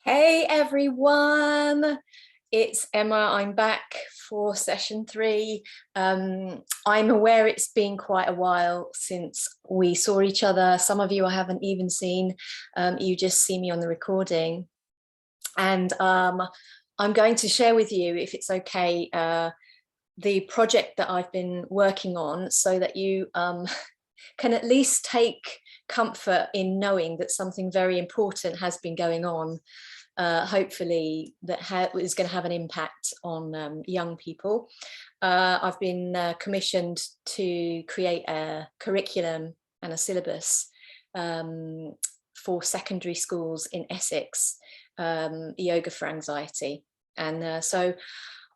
Hey everyone, it's Emma. I'm back for session 3. I'm aware it's been quite a while since we saw each other. Some of you I haven't even seen. You just see me on the recording. And I'm going to share with you, if it's okay, the project that I've been working on so that you can at least take comfort in knowing that something very important has been going on. Hopefully that is going to have an impact on young people. I've been commissioned to create a curriculum and a syllabus for secondary schools in Essex, yoga for anxiety. And so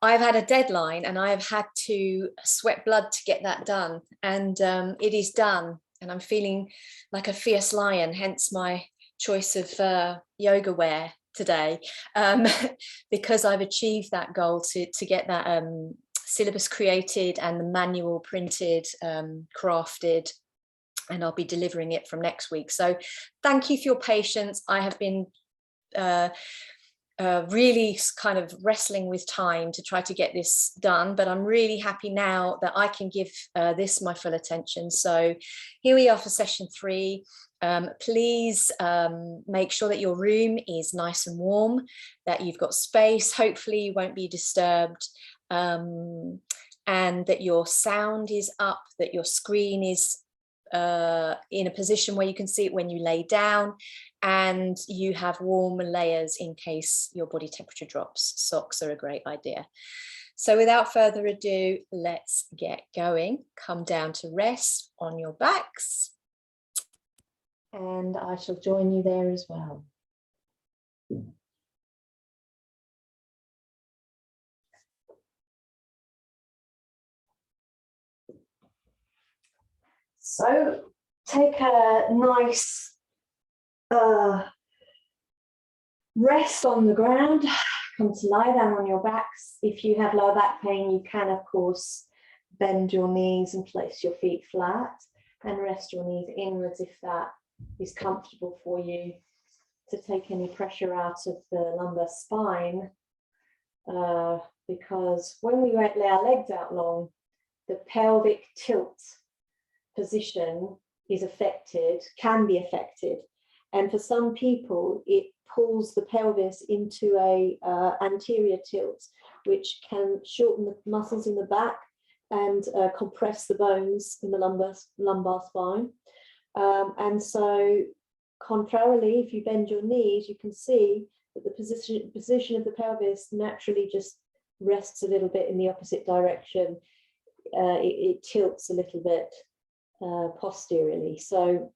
I've had a deadline and I've had to sweat blood to get that done. And it is done. And I'm feeling like a fierce lion, hence my choice of yoga wear today, because I've achieved that goal to get that syllabus created and the manual printed, crafted, and I'll be delivering it from next week. So thank you for your patience. I have been really kind of wrestling with time to try to get this done, but I'm really happy now that I can give this my full attention. So here we are for session 3. Please make sure that your room is nice and warm, that you've got space, hopefully you won't be disturbed, and that your sound is up, that your screen is in a position where you can see it when you lay down, and you have warm layers in case your body temperature drops. Socks are a great idea. So without further ado, let's get going. Come down to rest on your backs, and I shall join you there as well. So take a nice rest on the ground. Come to lie down on your backs. If you have lower back pain, you can of course bend your knees and place your feet flat and rest your knees inwards if that is comfortable for you, to take any pressure out of the lumbar spine, because when we lay our legs out long, the pelvic tilt position is affected, can be affected, and for some people it pulls the pelvis into a anterior tilt, which can shorten the muscles in the back and compress the bones in the lumbar spine. And so contrarily, if you bend your knees, you can see that the position of the pelvis naturally just rests a little bit in the opposite direction. It tilts a little bit posteriorly. So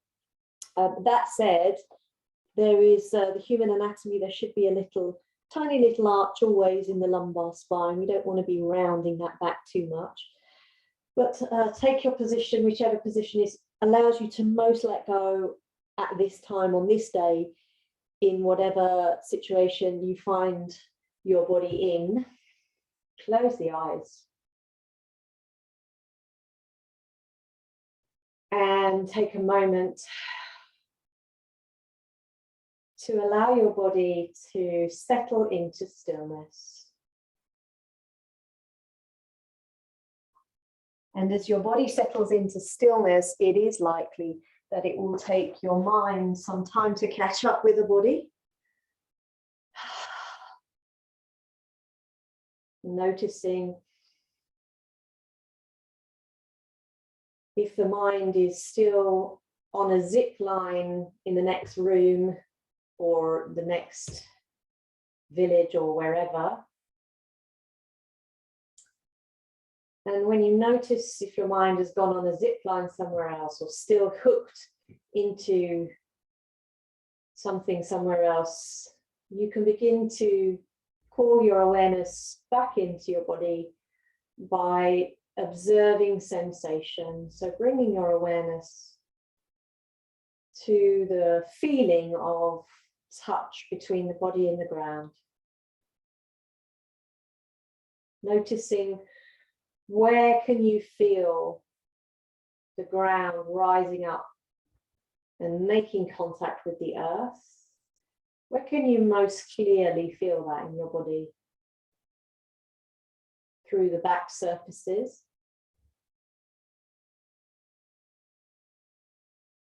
that said, there is the human anatomy, there should be a little tiny little arch always in the lumbar spine. We don't want to be rounding that back too much, but take your position, whichever position allows you to most let go at this time on this day, in whatever situation you find your body in. Close the eyes and take a moment to allow your body to settle into stillness. And as your body settles into stillness, it is likely that it will take your mind some time to catch up with the body. Noticing if the mind is still on a zip line in the next room or the next village or wherever. And when you notice if your mind has gone on a zip line somewhere else or still hooked into something somewhere else, you can begin to call your awareness back into your body by observing sensation. So bringing your awareness to the feeling of touch between the body and the ground. Noticing where can you feel the ground rising up and making contact with the earth, Where can you most clearly feel that in your body? Through the back surfaces.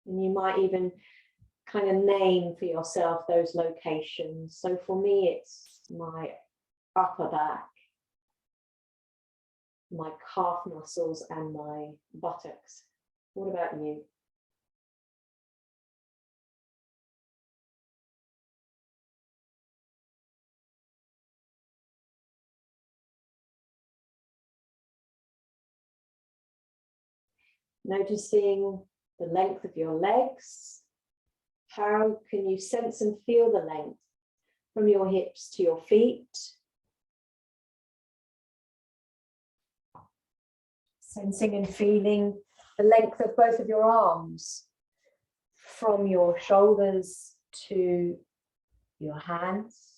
And you might even kind of name for yourself those locations. So for me, it's my upper back, my calf muscles, and my buttocks. What about you? Noticing the length of your legs. How can you sense and feel the length from your hips to your feet? Sensing and feeling the length of both of your arms from your shoulders to your hands.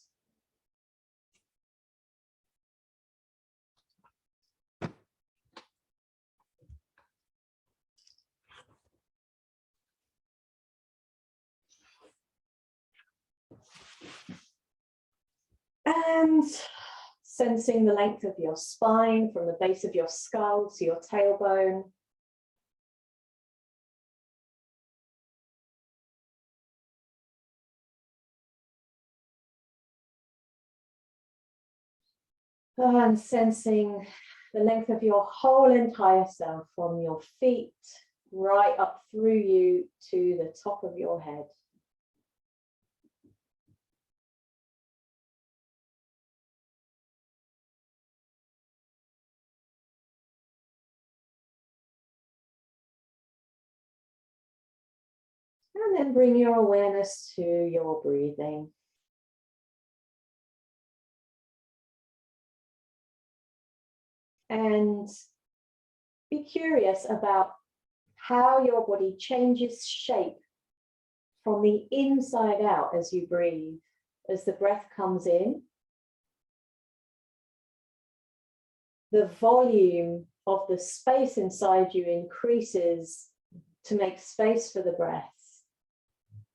And sensing the length of your spine from the base of your skull to your tailbone. And sensing the length of your whole entire self from your feet right up through you to the top of your head. And then bring your awareness to your breathing. And be curious about how your body changes shape from the inside out as you breathe. As the breath comes in, the volume of the space inside you increases to make space for the breath.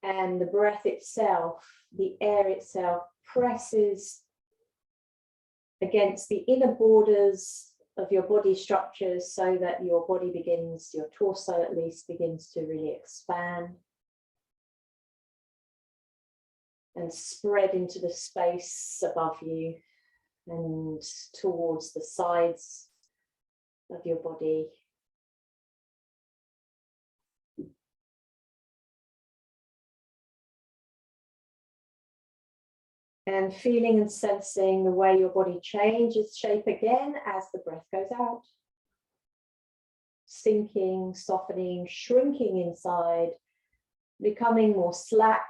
And the breath itself, the air itself, presses against the inner borders of your body structures so that your body begins, your torso at least, begins to really expand and spread into the space above you and towards the sides of your body. And feeling and sensing the way your body changes shape again as the breath goes out. Sinking, softening, shrinking inside, becoming more slack,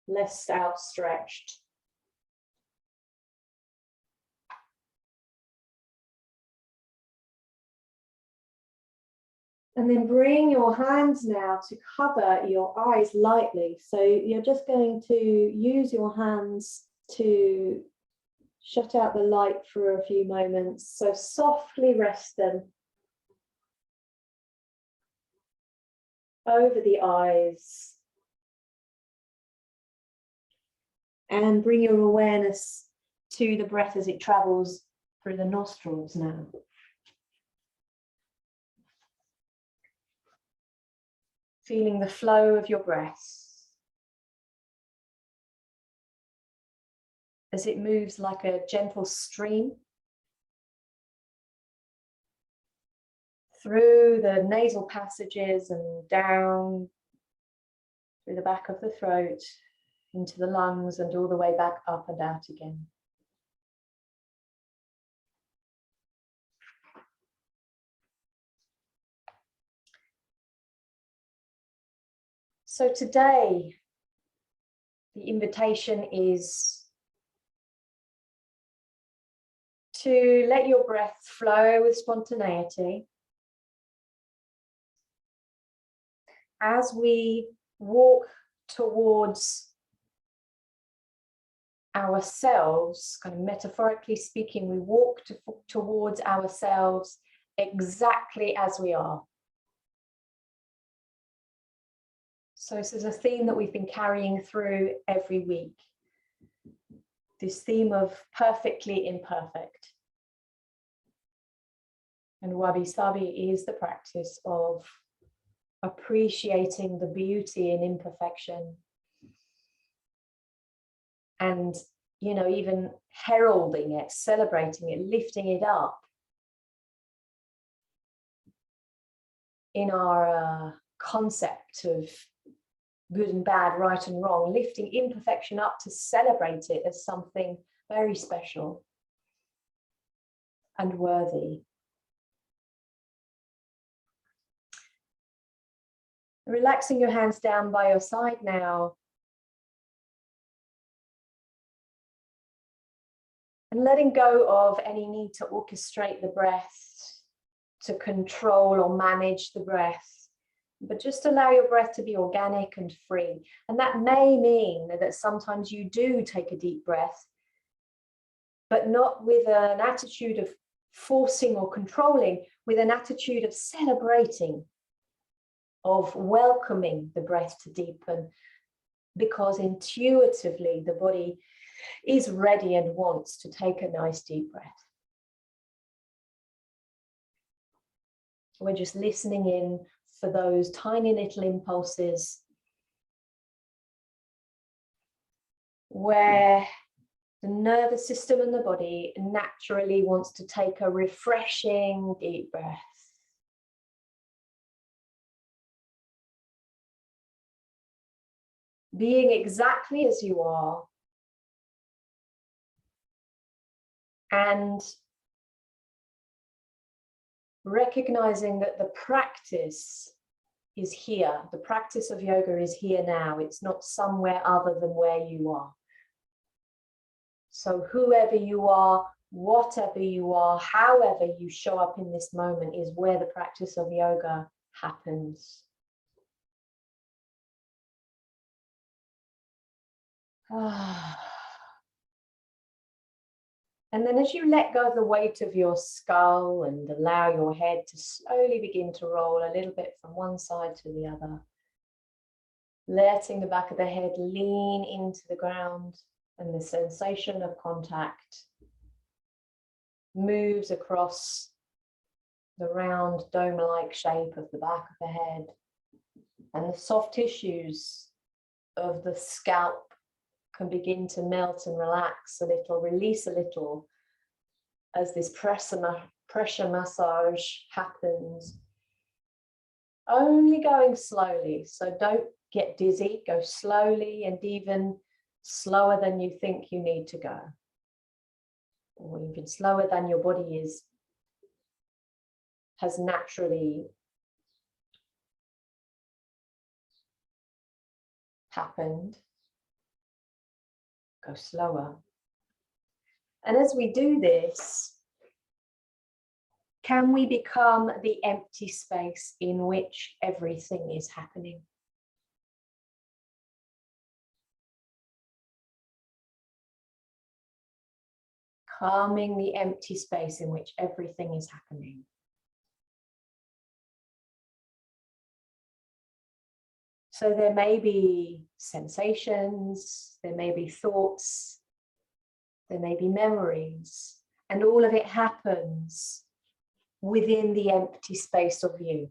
less outstretched. And then bring your hands now to cover your eyes lightly. So you're just going to use your hands to shut out the light for a few moments. So softly rest them over the eyes. And bring your awareness to the breath as it travels through the nostrils now. Feeling the flow of your breath as it moves like a gentle stream through the nasal passages and down through the back of the throat, into the lungs, and all the way back up and out again. So today, the invitation is to let your breath flow with spontaneity as we walk towards ourselves, kind of metaphorically speaking, we walk towards ourselves exactly as we are. So this is a theme that we've been carrying through every week. This theme of perfectly imperfect. And Wabi Sabi is the practice of appreciating the beauty in imperfection. And, you know, even heralding it, celebrating it, lifting it up in our concept of good and bad, right and wrong, lifting imperfection up to celebrate it as something very special and worthy. Relaxing your hands down by your side now. And letting go of any need to orchestrate the breath, to control or manage the breath, but just allow your breath to be organic and free. And that may mean that sometimes you do take a deep breath, but not with an attitude of forcing or controlling, with an attitude of celebrating, of welcoming the breath to deepen, because intuitively the body is ready and wants to take a nice deep breath. We're just listening in for those tiny little impulses where the nervous system and the body naturally wants to take a refreshing deep breath. Being exactly as you are, and recognizing that the practice is here. The practice of yoga is here now. It's not somewhere other than where you are. So whoever you are, whatever you are, however you show up in this moment is where the practice of yoga happens. And then as you let go of the weight of your skull and allow your head to slowly begin to roll a little bit from one side to the other, letting the back of the head lean into the ground, and the sensation of contact moves across the round dome-like shape of the back of the head, and the soft tissues of the scalp can begin to melt and relax a little, release a little as this pressure massage happens. Only going slowly, so don't get dizzy, go slowly and even slower than you think you need to go, or even slower than your body has naturally happened. Go slower. And as we do this, can we become the empty space in which everything is happening? Calming the empty space in which everything is happening. So there may be sensations, there may be thoughts, there may be memories, and all of it happens within the empty space of you.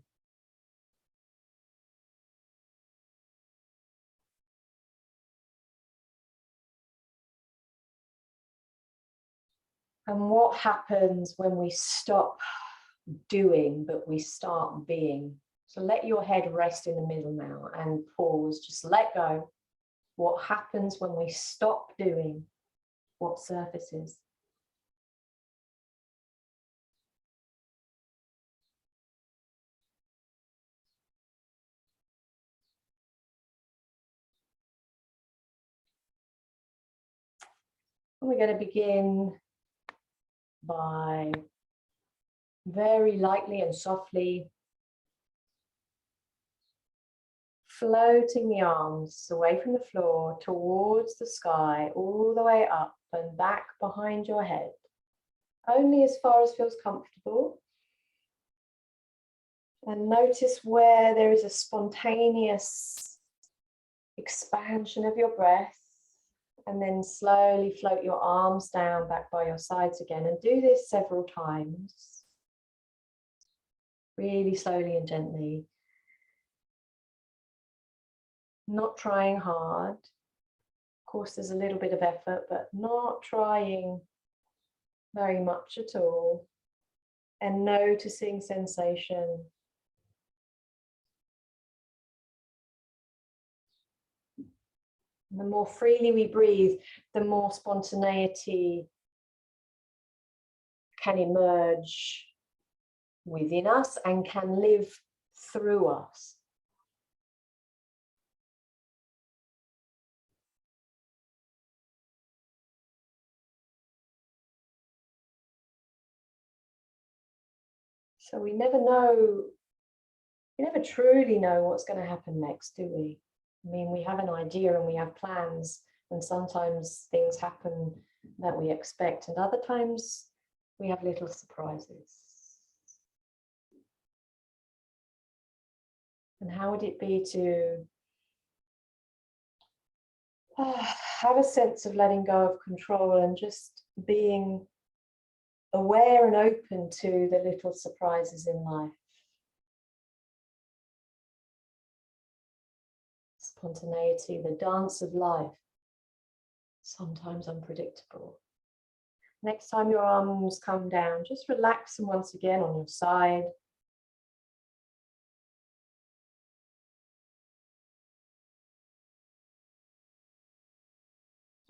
And what happens when we stop doing, but we start being? So let your head rest in the middle now and pause, just let go. What happens when we stop doing? What surfaces? And we're going to begin by very lightly and softly floating the arms away from the floor towards the sky, all the way up and back behind your head, only as far as feels comfortable. And notice where there is a spontaneous expansion of your breath, and then slowly float your arms down back by your sides again, and do this several times, really slowly and gently, not trying hard. Of course, there's a little bit of effort, but not trying very much at all, and noticing sensation. The more freely we breathe, the more spontaneity can emerge within us and can live through us. So we never truly know what's going to happen next, do we? I mean, we have an idea and we have plans, and sometimes things happen that we expect, and other times we have little surprises. And how would it be to have a sense of letting go of control and just being aware and open to the little surprises in life? Spontaneity, the dance of life, sometimes unpredictable. Next time your arms come down, just relax them once again on your side.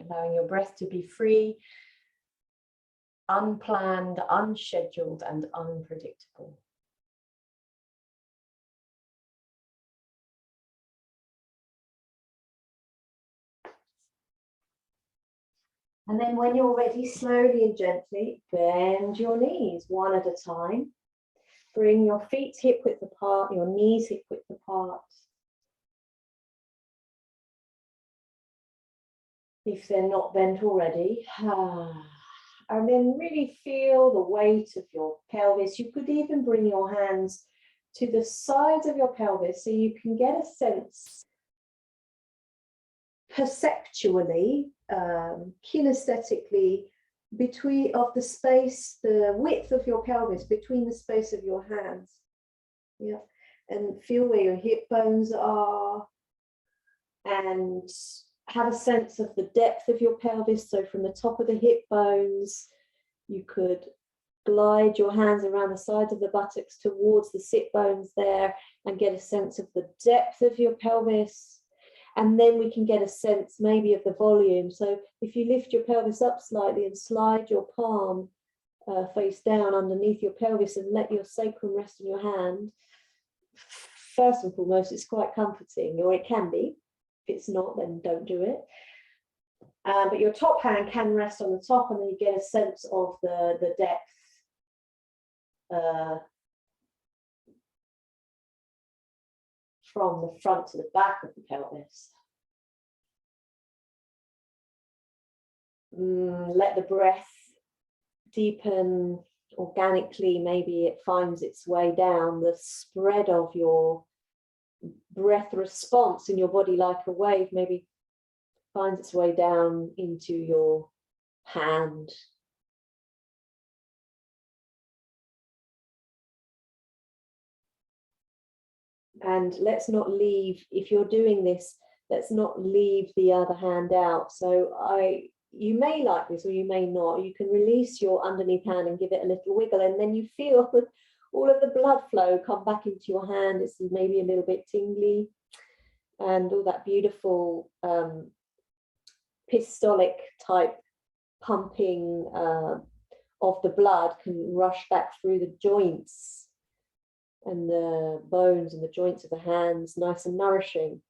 Allowing your breath to be free, unplanned, unscheduled, and unpredictable. And then when you're ready, slowly and gently bend your knees one at a time. Bring your feet hip width apart, your knees hip width apart. If they're not bent already. And then really feel the weight of your pelvis. You could even bring your hands to the sides of your pelvis so you can get a sense perceptually, kinesthetically, between of the space, the width of your pelvis between the space of your hands. Yeah, and feel where your hip bones are, and have a sense of the depth of your pelvis. So from the top of the hip bones, you could glide your hands around the sides of the buttocks towards the sit bones there and get a sense of the depth of your pelvis. And then we can get a sense maybe of the volume. So if you lift your pelvis up slightly and slide your palm face down underneath your pelvis and let your sacrum rest on your hand, first and foremost, it's quite comforting, or it can be. If it's not, then don't do it. But your top hand can rest on the top, and then you get a sense of the depth from the front to the back of the pelvis. Let the breath deepen organically. Maybe it finds its way down the spread of your breath response in your body, like a wave, maybe finds its way down into your hand. And let's not leave, if you're doing this, let's not leave the other hand out. So you may like this or you may not. You can release your underneath hand and give it a little wiggle, and then you feel all of the blood flow come back into your hand. It's maybe a little bit tingly, and all that beautiful systolic type pumping of the blood can rush back through the joints and the bones and the joints of the hands, nice and nourishing.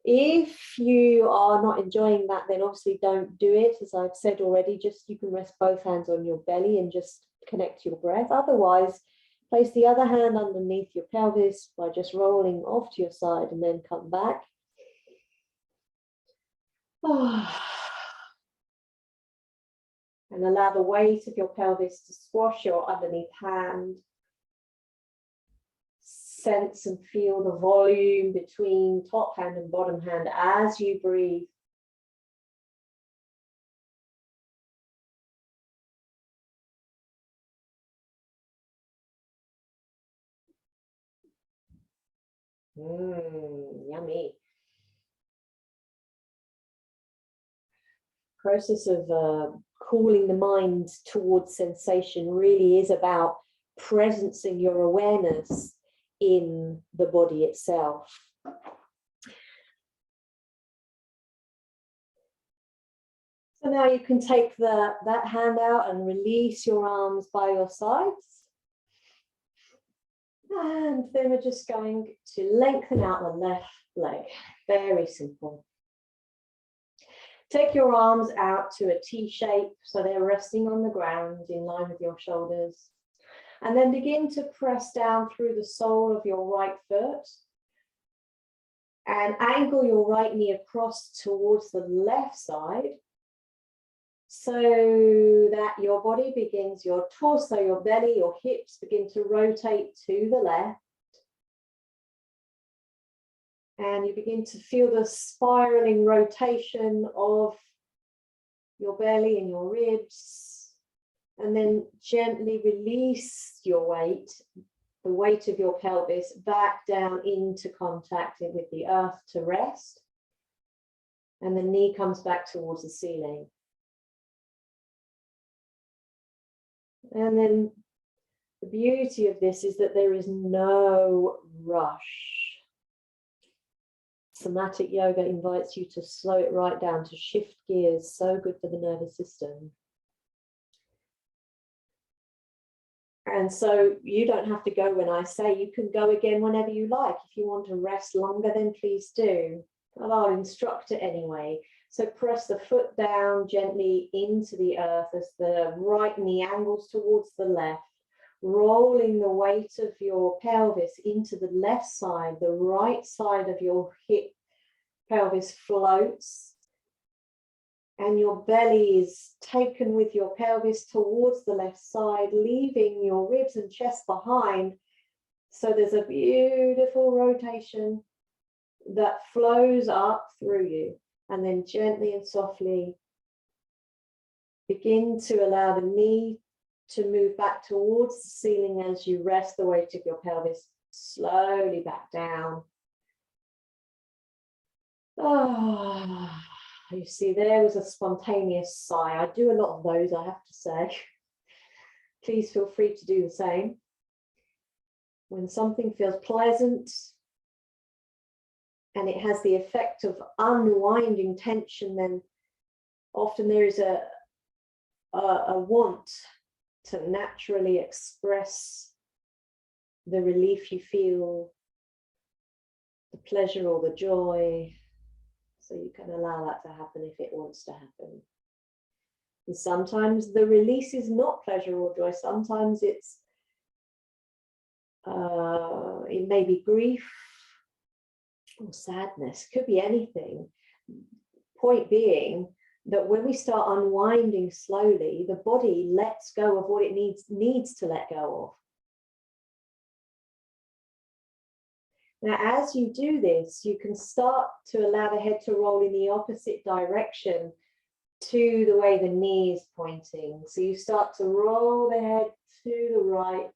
If you are not enjoying that, then obviously don't do it. As I've said already, just you can rest both hands on your belly and just connect your breath. Otherwise, place the other hand underneath your pelvis by just rolling off to your side and then come back. And allow the weight of your pelvis to squash your underneath hand. sense and feel the volume between top hand and bottom hand as you breathe. Yummy. Process of calling the mind towards sensation really is about presencing your awareness in the body itself. So now you can take that hand out and release your arms by your sides. And then we're just going to lengthen out the left leg. Very simple. Take your arms out to a T shape so they're resting on the ground in line with your shoulders. And then begin to press down through the sole of your right foot and angle your right knee across towards the left side so that your body begins, your torso, your belly, your hips begin to rotate to the left. And you begin to feel the spiraling rotation of your belly and your ribs. And then gently release your weight, the weight of your pelvis, back down into contact with the earth to rest. And the knee comes back towards the ceiling. And then the beauty of this is that there is no rush. Somatic yoga invites you to slow it right down, to shift gears, so good for the nervous system. And so you don't have to go when I say, you can go again whenever you like. If you want to rest longer, then please do. But I'll instruct it anyway. So press the foot down gently into the earth as the right knee angles towards the left, rolling the weight of your pelvis into the left side. The right side of your hip pelvis floats and your belly is taken with your pelvis towards the left side, leaving your ribs and chest behind. So there's a beautiful rotation that flows up through you, and then gently and softly begin to allow the knee to move back towards the ceiling as you rest the weight of your pelvis slowly back down. Ah, you see, there was a spontaneous sigh. I do a lot of those, I have to say. Please feel free to do the same. When something feels pleasant and it has the effect of unwinding tension, then often there is a want to naturally express the relief you feel, the pleasure or the joy. So you can allow that to happen if it wants to happen. And sometimes the release is not pleasure or joy. Sometimes it's it may be grief or sadness. Could be anything. Point being that when we start unwinding slowly, the body lets go of what it needs to let go of. Now, as you do this, you can start to allow the head to roll in the opposite direction to the way the knee is pointing. So you start to roll the head to the right.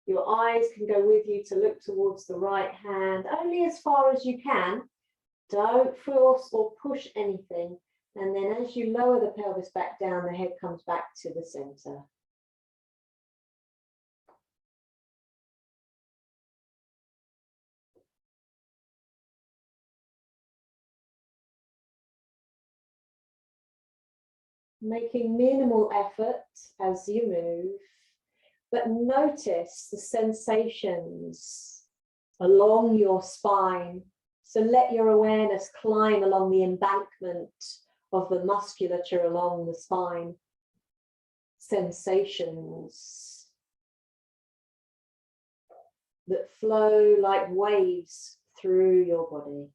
Your eyes can go with you to look towards the right hand, only as far as you can. Don't force or push anything. And then as you lower the pelvis back down, the head comes back to the center. Making minimal effort as you move, but notice the sensations along your spine. So let your awareness climb along the embankment of the musculature along the spine. Sensations that flow like waves through your body.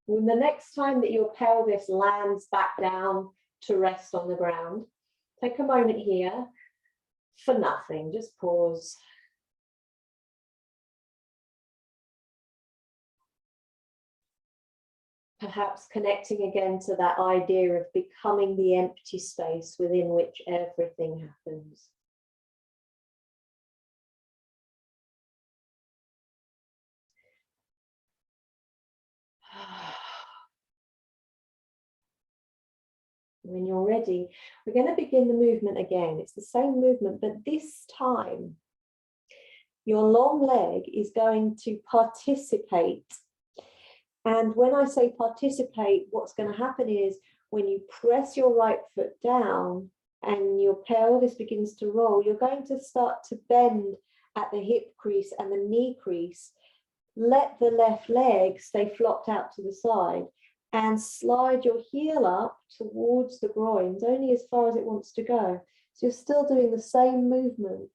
When the next time that your pelvis lands back down to rest on the ground. Take a moment here for nothing, just pause. Perhaps connecting again to that idea of becoming the empty space within which everything happens. When you're ready, we're going to begin the movement again. It's the same movement, but this time your long leg is going to participate. And when I say participate, what's going to happen is when you press your right foot down and your pelvis begins to roll, you're going to start to bend at the hip crease and the knee crease. Let the left leg stay flopped out to the side and slide your heel up towards the groins, only as far as it wants to go. So you're still doing the same movement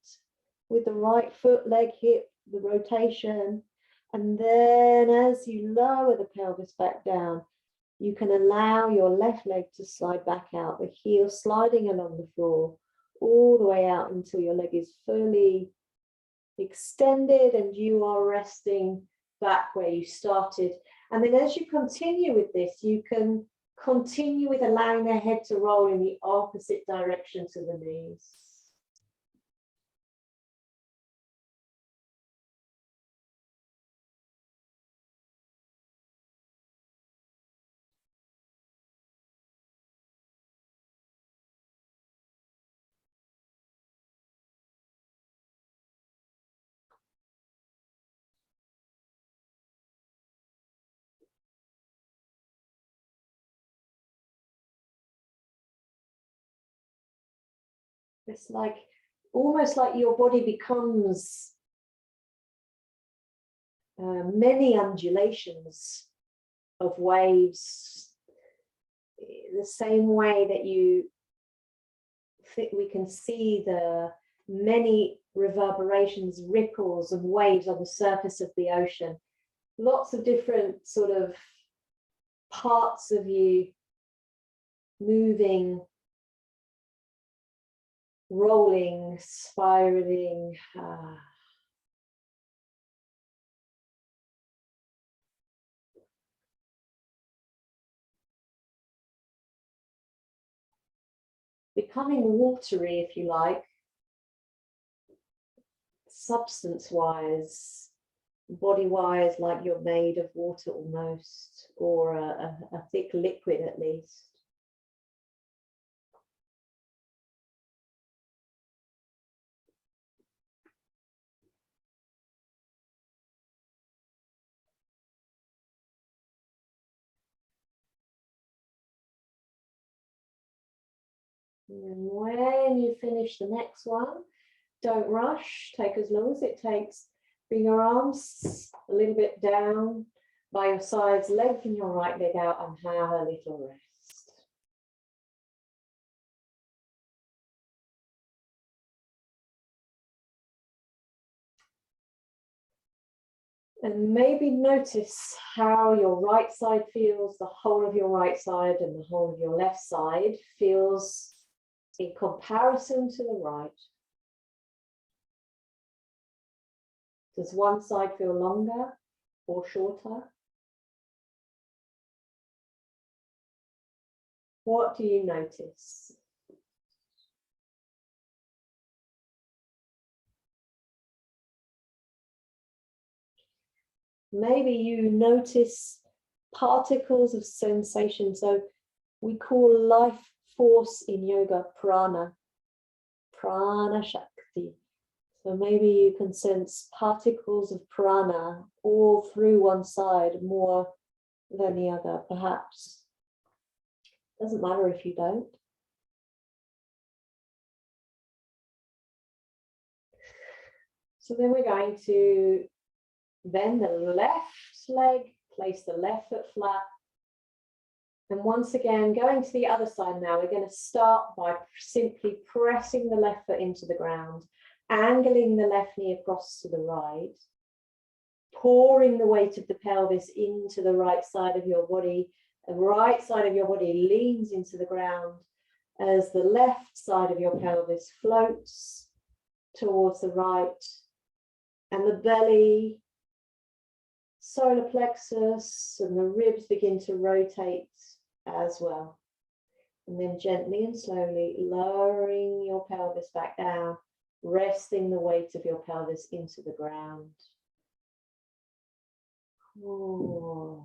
with the right foot, leg, hip, the rotation. And then as you lower the pelvis back down, you can allow your left leg to slide back out, the heel sliding along the floor, all the way out until your leg is fully extended and you are resting back where you started. And then as you continue with this, you can continue with allowing the head to roll in the opposite direction to the knees. It's like almost like your body becomes many undulations of waves, the same way that you think we can see the many reverberations, ripples and waves on the surface of the ocean. Lots of different sort of parts of you moving, rolling, spiraling. Becoming watery, if you like, substance-wise, body-wise, like you're made of water almost, or a thick liquid at least. And when you finish the next one, don't rush, take as long as it takes. Bring your arms a little bit down by your sides, lengthen your right leg out and have a little rest. And maybe notice how your right side feels, the whole of your right side and the whole of your left side feels in comparison to the right. Does one side feel longer or shorter? What do you notice? Maybe you notice particles of sensation. So we call life force in yoga prana, prana shakti. So maybe you can sense particles of prana all through one side more than the other, perhaps. Doesn't matter if you don't. So then we're going to bend the left leg, place the left foot flat. And once again, going to the other side now, we're going to start by simply pressing the left foot into the ground, angling the left knee across to the right, pouring the weight of the pelvis into the right side of your body. The right side of your body leans into the ground. as the left side of your pelvis floats towards the right, and the belly, solar plexus, and the ribs begin to rotate as well. And then gently and slowly lowering your pelvis back down, resting the weight of your pelvis into the ground. Ooh.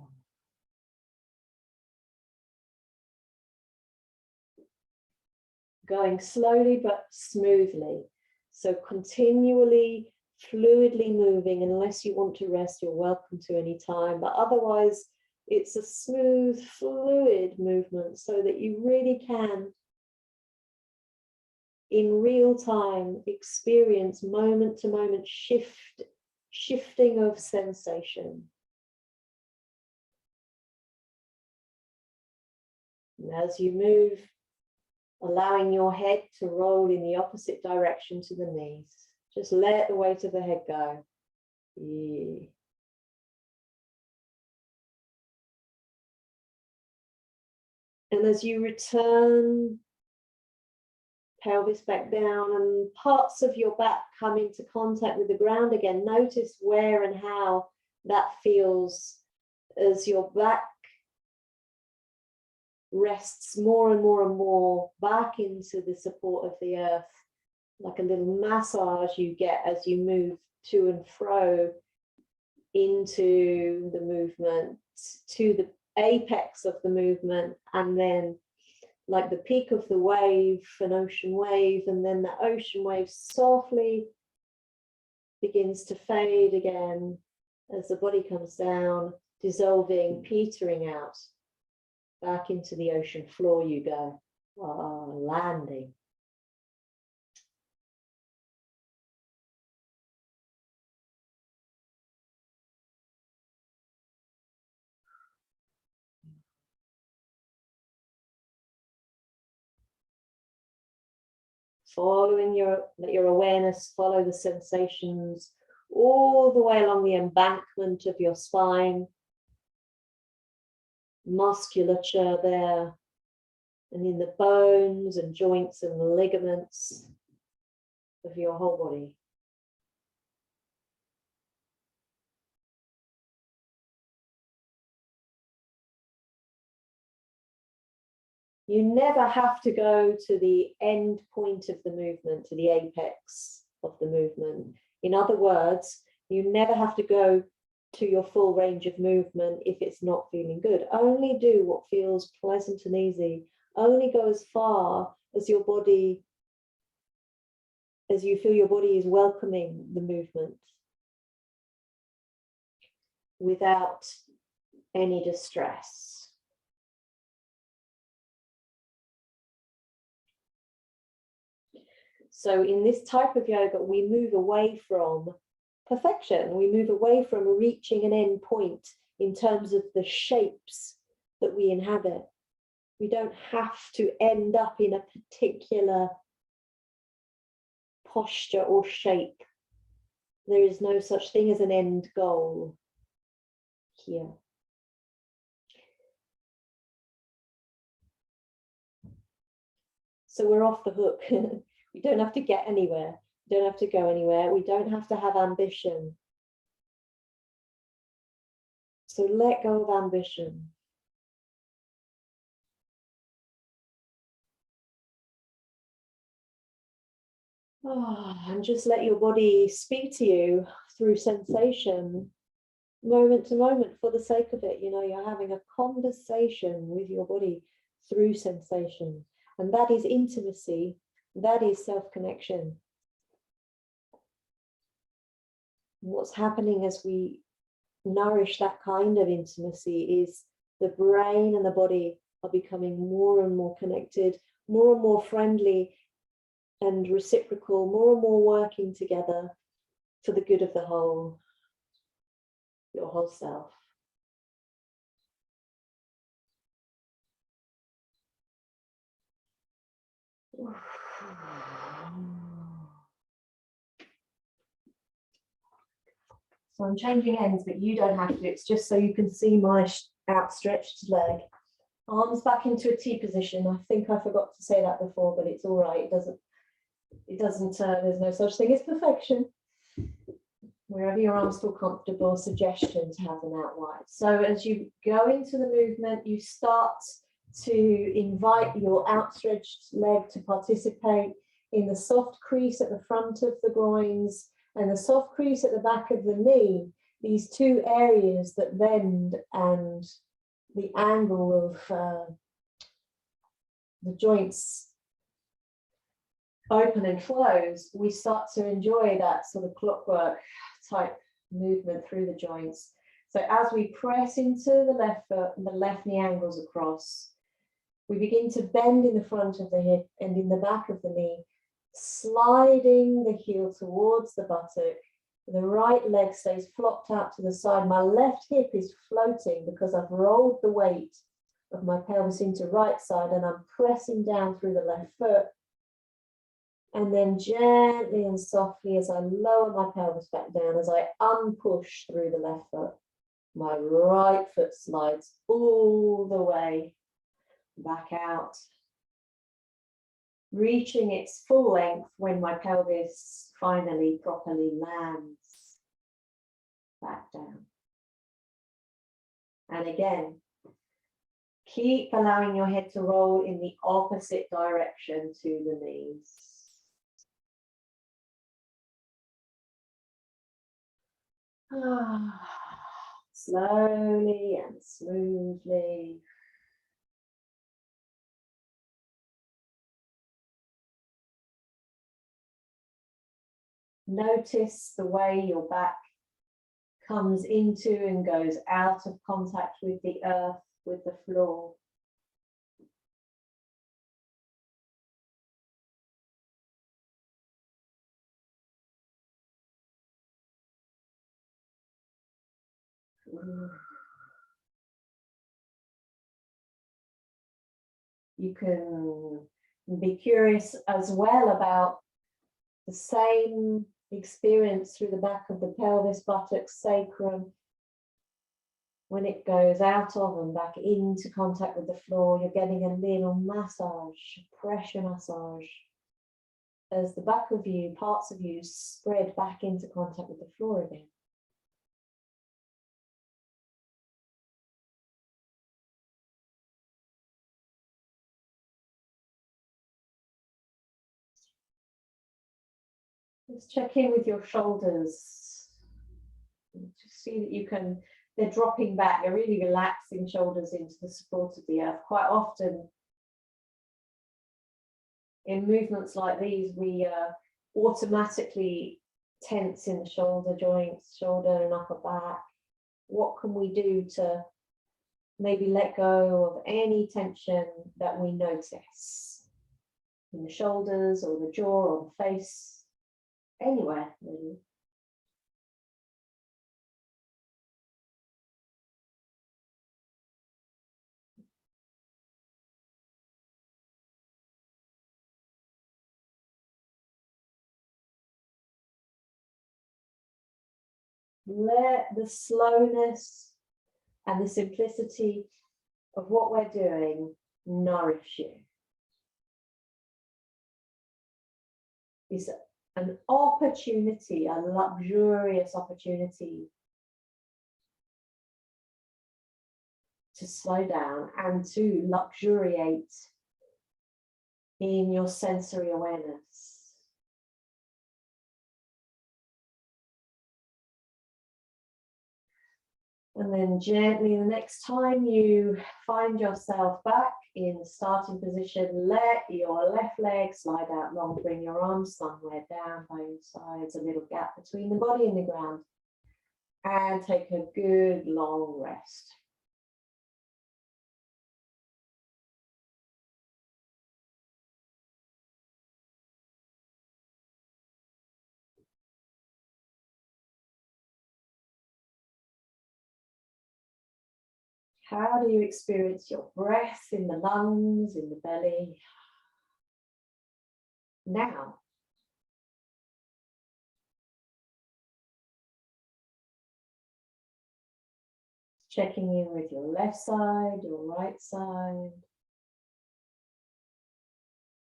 Going slowly but smoothly. So continually, fluidly moving. Unless you want to rest, you're welcome to any time. But otherwise, it's a smooth, fluid movement so that you really can, in real time, experience moment to moment shifting of sensation. And as you move, allowing your head to roll in the opposite direction to the knees. Just let the weight of the head go. Yeah. And as you return, pelvis back down, and parts of your back come into contact with the ground again, notice where and how that feels as your back rests more and more and more back into the support of the earth, like a little massage you get as you move to and fro into the movement, to the apex of the movement, and then like the peak of the wave, an ocean wave, and then the ocean wave softly begins to fade again as the body comes down, dissolving, petering out. Back into the ocean floor you go. Landing. Let your awareness follow the sensations all the way along the embankment of your spine, musculature there, and in the bones and joints and ligaments of your whole body. You never have to go to the end point of the movement, to the apex of the movement. In other words, you never have to go to your full range of movement if it's not feeling good. Only do what feels pleasant and easy. Only go as far as your body, as you feel your body is welcoming the movement without any distress. So in this type of yoga, we move away from perfection. We move away from reaching an end point in terms of the shapes that we inhabit. We don't have to end up in a particular posture or shape. There is no such thing as an end goal here. So we're off the hook. We don't have to get anywhere. We don't have to go anywhere. We don't have to have ambition. So let go of ambition. And just let your body speak to you through sensation, moment to moment, for the sake of it. You know, you're having a conversation with your body through sensation. And that is intimacy. That is self-connection. What's happening as we nourish that kind of intimacy is the brain and the body are becoming more and more connected, more and more friendly and reciprocal, more and more working together for the good of the whole, your whole self. So I'm changing ends, but you don't have to. It's just so you can see my outstretched leg. Arms back into a T position. I think I forgot to say that before, but it's all right. It doesn't, there's no such thing as perfection. Wherever your arms feel comfortable, suggestion to have them out wide. So as you go into the movement, you start to invite your outstretched leg to participate in the soft crease at the front of the groins and the soft crease at the back of the knee, these two areas that bend, and the angle of the joints open and close. We start to enjoy that sort of clockwork type movement through the joints. So as we press into the left foot and the left knee angles across, we begin to bend in the front of the hip and in the back of the knee, sliding the heel towards the buttock. The right leg stays flopped out to the side. My left hip is floating because I've rolled the weight of my pelvis into right side, and I'm pressing down through the left foot. And then gently and softly, as I lower my pelvis back down, as I unpush through the left foot, my right foot slides all the way back out, reaching its full length when my pelvis finally properly lands back down. And again, keep allowing your head to roll in the opposite direction to the knees. Slowly and smoothly. Notice the way your back comes into and goes out of contact with the earth, with the floor. You can be curious as well about the same experience through the back of the pelvis, buttocks, sacrum. When it goes out of and back into contact with the floor, you're getting a little massage, pressure massage, as the back of you, parts of you spread back into contact with the floor again. Just check in with your shoulders. Just see that you can, they're dropping back, you're really relaxing shoulders into the support of the earth. Quite often in movements like these, we automatically tense in the shoulder joints, shoulder and upper back. What can we do to maybe let go of any tension that we notice in the shoulders or the jaw or the face? Anywhere, really. Let the slowness and the simplicity of what we're doing nourish you. It's an opportunity, a luxurious opportunity to slow down and to luxuriate in your sensory awareness. And then gently, the next time you find yourself back in starting position, let your left leg slide out long, bring your arms somewhere down by your sides, a little gap between the body and the ground, and take a good long rest. How do you experience your breath in the lungs, in the belly? Now, Checking in with your left side, your right side,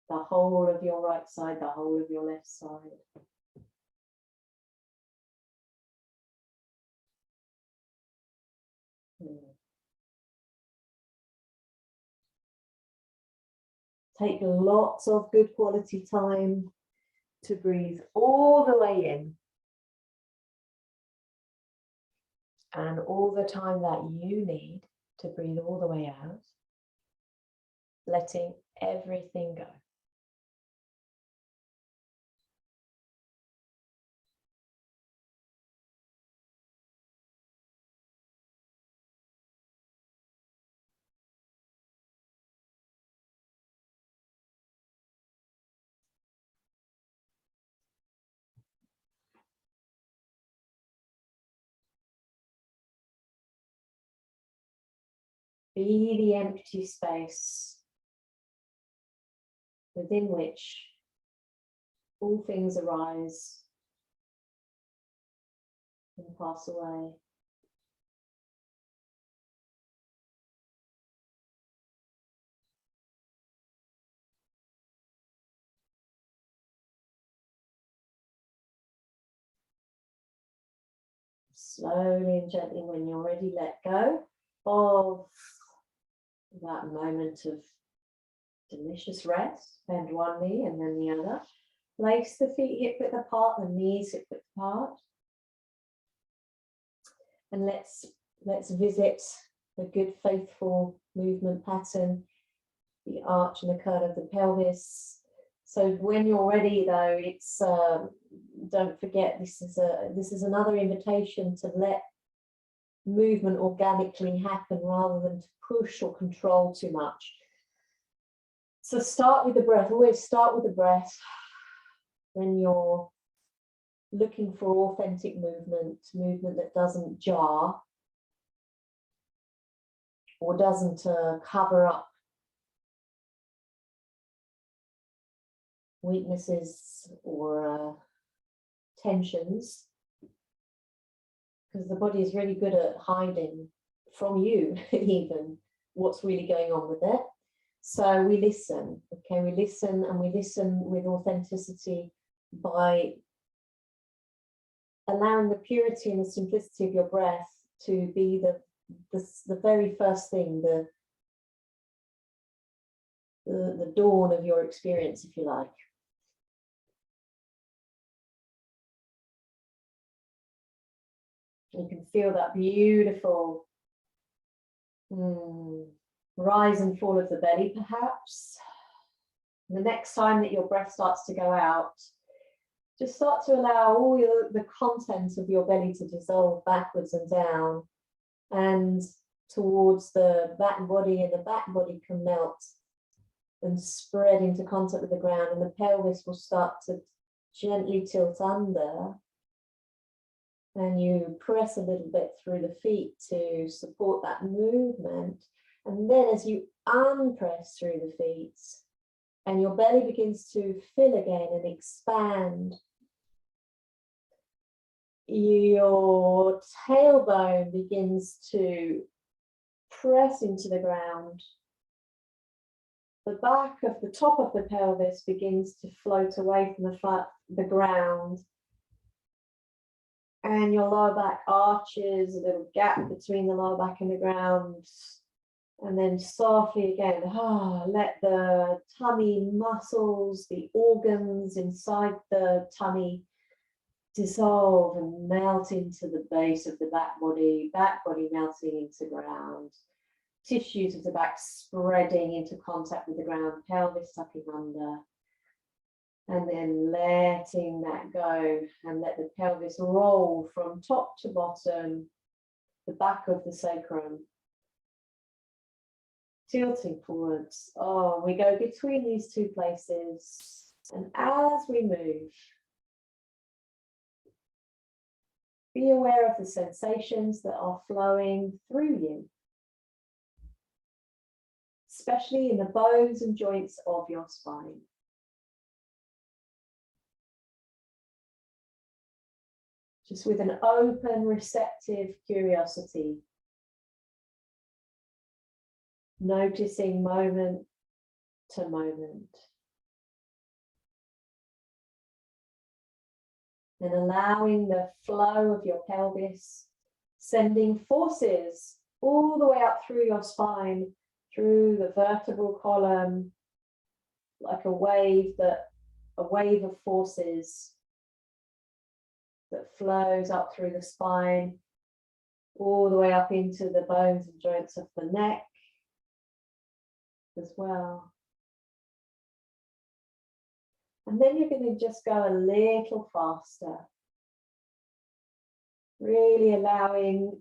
the whole of your right side, the whole of your left side. Take lots of good quality time to breathe all the way in. And all the time that you need to breathe all the way out, letting everything go. Be the empty space within which all things arise and pass away. Slowly and gently, when you're ready, let go of that moment of delicious rest. Bend one knee and then the other. Place the feet hip width apart, the knees hip width apart. And let's visit a good faithful movement pattern, the arch and the curl of the pelvis. So when you're ready though, it's don't forget this is another invitation to let movement organically happen rather than to push or control too much. So start with the breath, always start with the breath when you're looking for authentic movement that doesn't jar or doesn't cover up weaknesses or tensions, because the body is really good at hiding from you even what's really going on with it. So we listen, okay, we listen, and we listen with authenticity by allowing the purity and the simplicity of your breath to be the very first thing, the dawn of your experience, if you like. You can feel that beautiful rise and fall of the belly, perhaps. The next time that your breath starts to go out, just start to allow all the content of your belly to dissolve backwards and down and towards the back body, and the back body can melt and spread into contact with the ground, and the pelvis will start to gently tilt under, and you press a little bit through the feet to support that movement. And then as you unpress through the feet and your belly begins to fill again and expand, your tailbone begins to press into the ground. The back of the top of the pelvis begins to float away from the ground. And your lower back arches, a little gap between the lower back and the ground. And then softly again, let the tummy muscles, the organs inside the tummy dissolve and melt into the base of the back body melting into ground. Tissues of the back spreading into contact with the ground, pelvis tucking under. And then letting that go, and let the pelvis roll from top to bottom, the back of the sacrum, tilting forwards. Oh, we go between these two places. And as we move, be aware of the sensations that are flowing through you, especially in the bones and joints of your spine. Just with an open, receptive curiosity, noticing moment to moment. And allowing the flow of your pelvis, sending forces all the way up through your spine, through the vertebral column, like a wave of forces that flows up through the spine, all the way up into the bones and joints of the neck as well. And then you're going to just go a little faster, really allowing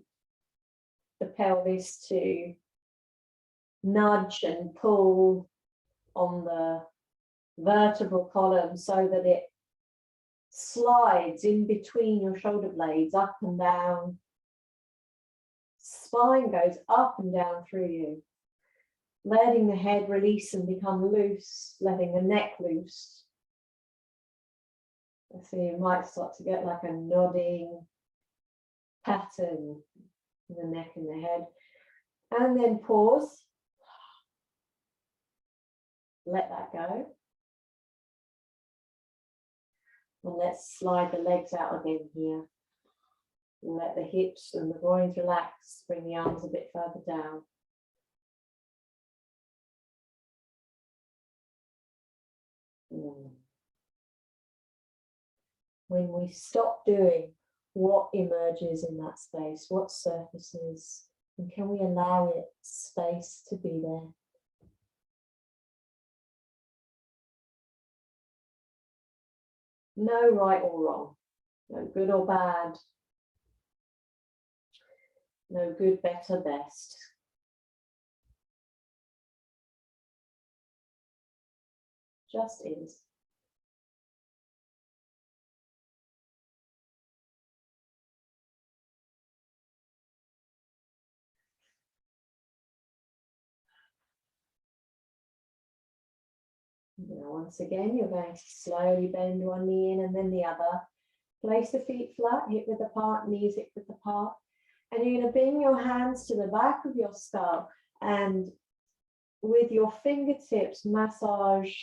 the pelvis to nudge and pull on the vertebral column so that it slides in between your shoulder blades, up and down. Spine goes up and down through you, letting the head release and become loose, letting the neck loose. So you might start to get like a nodding pattern in the neck and the head. And then pause. Let that go. And let's slide the legs out again here. Let the hips and the groins relax. Bring the arms a bit further down. When we stop doing, what emerges in that space? What surfaces? And can we allow it space to be there? No right or wrong. No good or bad. No good, better, best. Just is. Now, once again, you're going to slowly bend one knee in and then the other. Place the feet flat, hip width apart, knees hip width apart. And you're going to bring your hands to the back of your skull and with your fingertips massage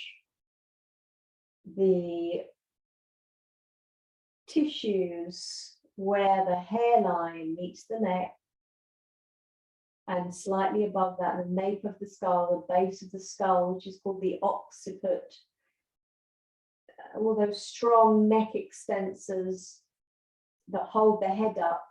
the tissues where the hairline meets the neck, and slightly above that, the nape of the skull, the base of the skull, which is called the occiput. All those strong neck extensors that hold the head up.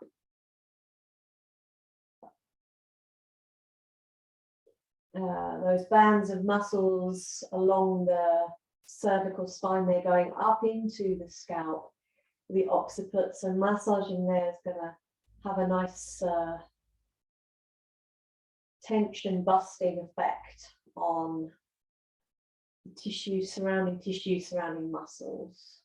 Those bands of muscles along the cervical spine, they're going up into the scalp, the occiput. So massaging there is going to have a nice tension busting effect on the tissue surrounding muscles.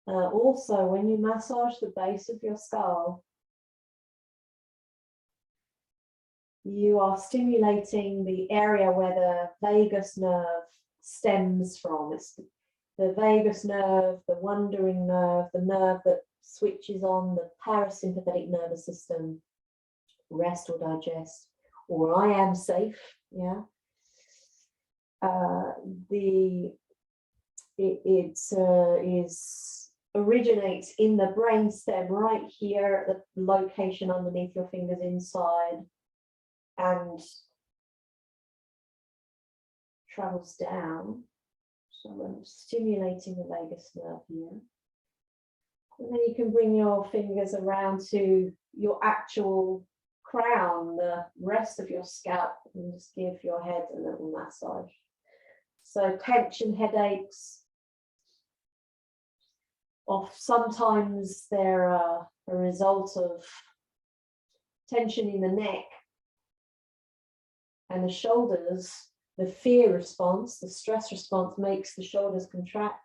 Also, when you massage the base of your skull, you are stimulating the area where the vagus nerve stems from. It's the vagus nerve, the wandering nerve, the nerve that switches on the parasympathetic nervous system, rest or digest, or I am safe. Yeah. Originates in the brain stem right here at the location underneath your fingers inside, and travels down. So I'm stimulating the vagus nerve here. And then you can bring your fingers around to your actual crown, the rest of your scalp, and just give your head a little massage. So tension, headaches, sometimes they're a result of tension in the neck and the shoulders. The fear response, the stress response makes the shoulders contract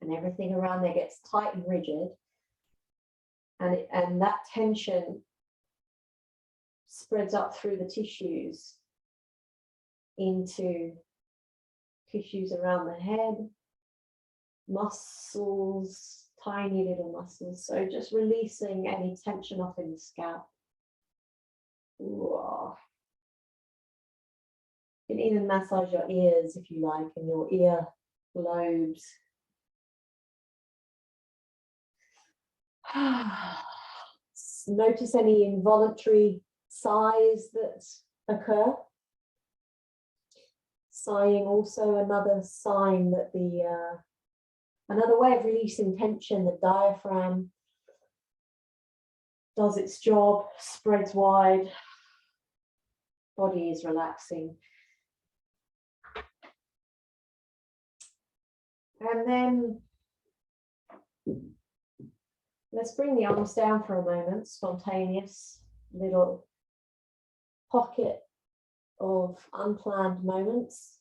and everything around there gets tight and rigid. And that tension spreads up through the tissues into tissues around the head, muscles, tiny little muscles. So just releasing any tension off in the scalp. You can even massage your ears if you like, and your ear lobes. Notice any involuntary sighs that occur. Sighing also another sign that another way of releasing tension. The diaphragm does its job, spreads wide, body is relaxing. And then let's bring the arms down for a moment, spontaneous little pocket of unplanned moments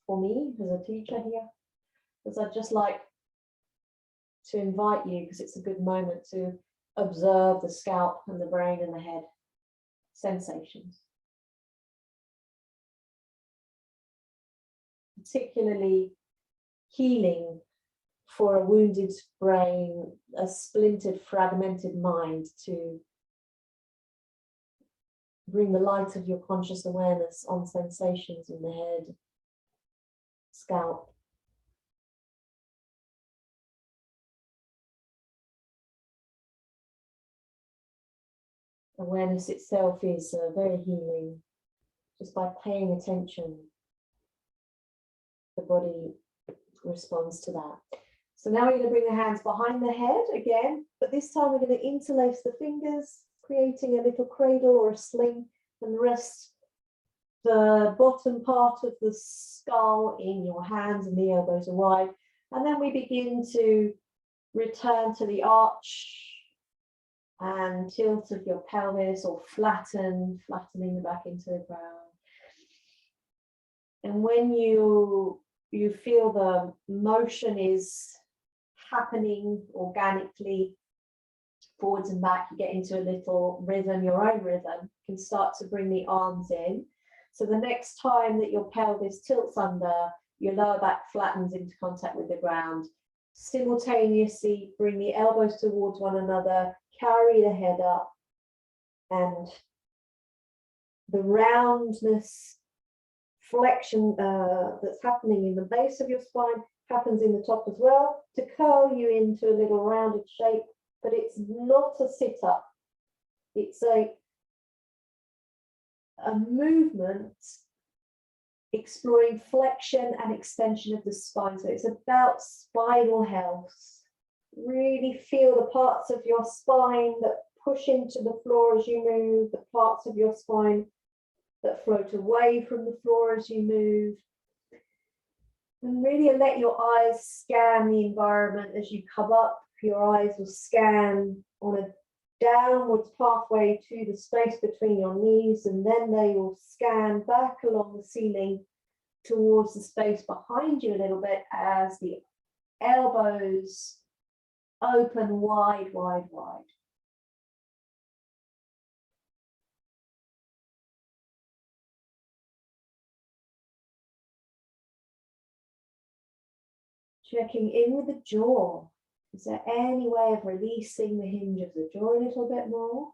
for me as a teacher here, because I'd just like to invite you, because it's a good moment to observe the scalp and the brain and the head sensations. Particularly healing for a wounded brain, a splintered, fragmented mind, to bring the light of your conscious awareness on sensations in the head, scalp. Awareness itself is very healing. Just by paying attention, the body responds to that. So now we're going to bring the hands behind the head again, but this time we're going to interlace the fingers, creating a little cradle or a sling, and rest the bottom part of the skull in your hands, and the elbows are wide. And then we begin to return to the arch and tilt of your pelvis, or flattening the back into the ground. And when you feel the motion is happening organically forwards and back, you get into a little rhythm, your own rhythm. You can start to bring the arms in. So the next time that your pelvis tilts under, your lower back flattens into contact with the ground. Simultaneously, bring the elbows towards one another, carry the head up, and the roundness, flexion that's happening in the base of your spine happens in the top as well, to curl you into a little rounded shape, but it's not a sit-up. It's a movement exploring flexion and extension of the spine. So it's about spinal health. Really feel the parts of your spine that push into the floor as you move, the parts of your spine that float away from the floor as you move. And really let your eyes scan the environment as you come up. Your eyes will scan on a downwards pathway to the space between your knees, and then they will scan back along the ceiling towards the space behind you a little bit as the elbows open wide, wide, wide. Checking in with the jaw. Is there any way of releasing the hinge of the jaw a little bit more?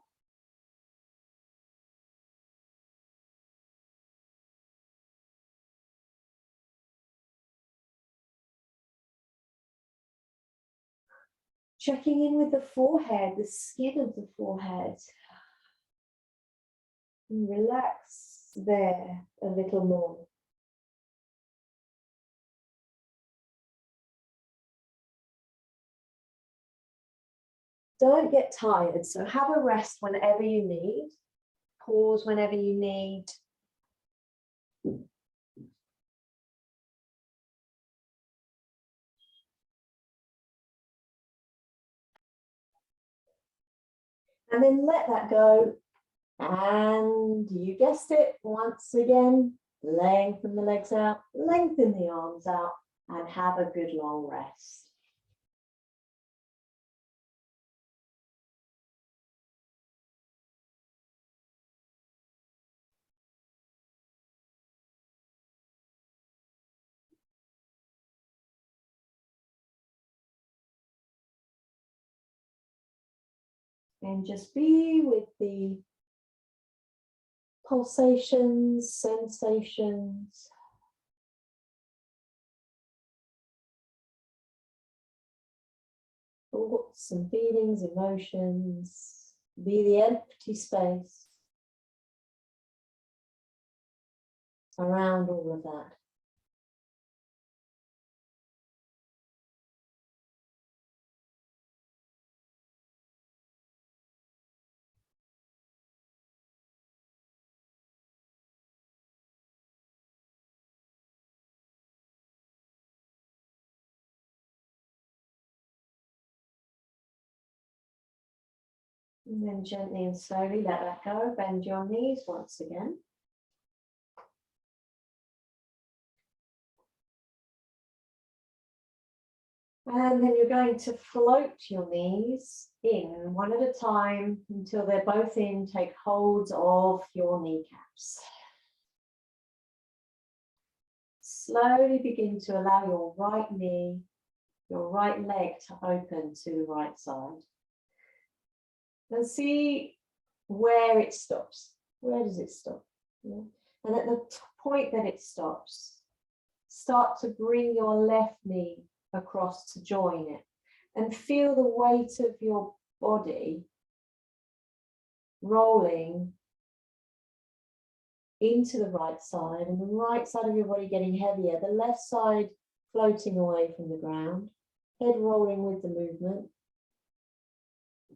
Checking in with the forehead, the skin of the forehead. And relax there a little more. Don't get tired, so have a rest whenever you need. Pause whenever you need. And then let that go. And you guessed it, once again, lengthen the legs out, lengthen the arms out, and have a good long rest. And just be with the pulsations, sensations. Thoughts and feelings, emotions. Be the empty space around all of that. And then gently and slowly let that go. Bend your knees once again. And then you're going to float your knees in one at a time until they're both in. Take hold of your kneecaps. Slowly begin to allow your right knee, your right leg to open to the right side. And see where it stops. Where does it stop? Yeah. And at the point that it stops, start to bring your left knee across to join it and feel the weight of your body rolling into the right side, and the right side of your body getting heavier, the left side floating away from the ground, head rolling with the movement.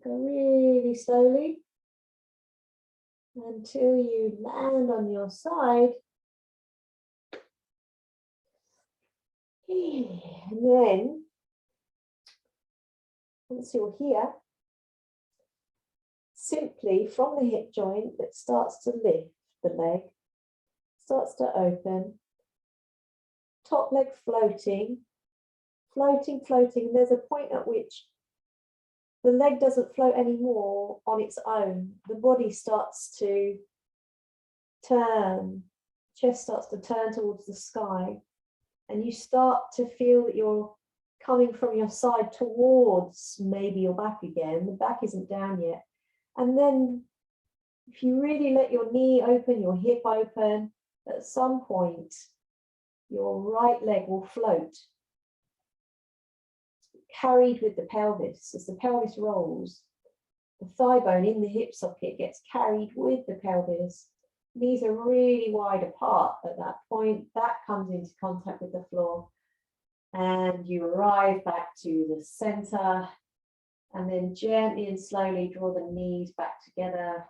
Go really slowly until you land on your side. And then, once you're here, simply from the hip joint that starts to lift the leg, starts to open, top leg floating, floating, floating. There's a point at which the leg doesn't float anymore on its own. The body starts to turn, chest starts to turn towards the sky, and you start to feel that you're coming from your side towards maybe your back again. The back isn't down yet. And then if you really let your knee open, your hip open, at some point, your right leg will float, carried with the pelvis. As the pelvis rolls, the thigh bone in the hip socket gets carried with the pelvis. Knees are really wide apart at that point. That comes into contact with the floor, and you arrive back to the center, and then gently and slowly draw the knees back together.